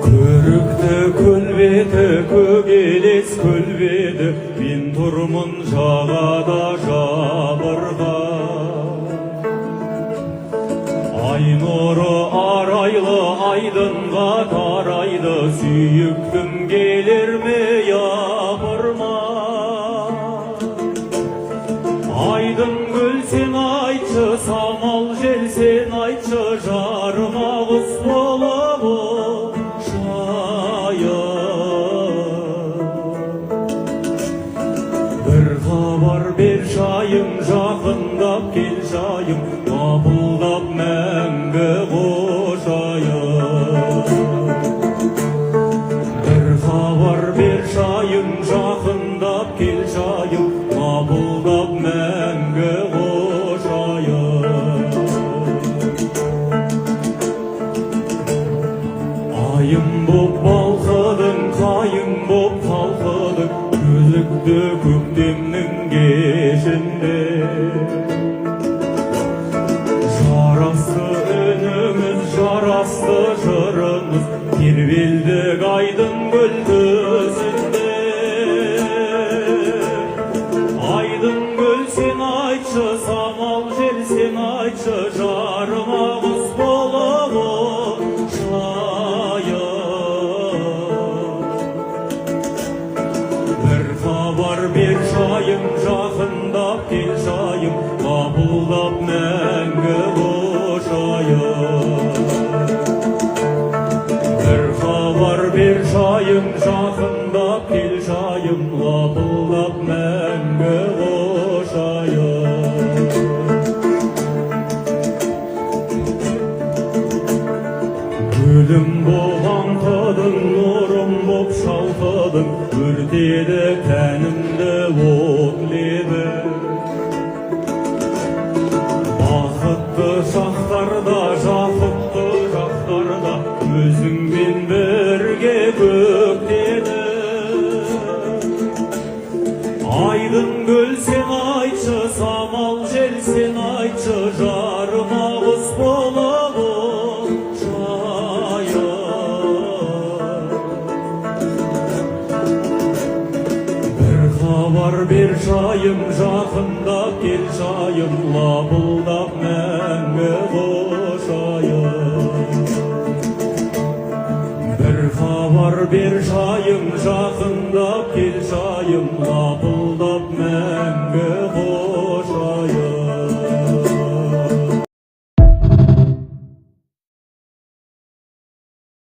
Көрікті көлбеті көгелес көлбеді, мен тұрмын жағада жабырған. Ай нұры арайлы айдынға тарайды, сүйіктім келер ме япырма. Айдын көл сен айтшы, самал жел сен айтшы, жарыма құс болып бір хабар бер шайым, жақындап кел жайым, лапылдап мәңгі қошайым. Бір хабар бер шайым, жақындап кел жайым, лапылдап мәңгі қошайым. Айым боп балқыдың, қайың боп қалқыдың, күзікті көктемнің кешінде. Жарасты үніміз, жарасты жырымыз, тербелдік айдын көл төсінде. Айдын көл сен айтшы, самал жел сен айтшы, жарыма құс болып бер шайым, жақындап кел жайым, лапылдап мәңгі қошайым. Бір хабар бер шайым, жақындап кел жайым, лапылдап мәңгі қошайым. Гүлім боп аңқыдың, нұрым боп шалқыдың, өртеді тәнімді от лебі. Бақытты шақтарда, жақұтты жақтарда, өзіңмен бірге көктеді. Айдын көл сен айтшы, самал жел сен айтшы, жарыма құс болып хабар бер шайым, жақындап кел жайым, лапылдап мәңгі қошайым. Бір хабар бер шайым, жақындап кел жайым,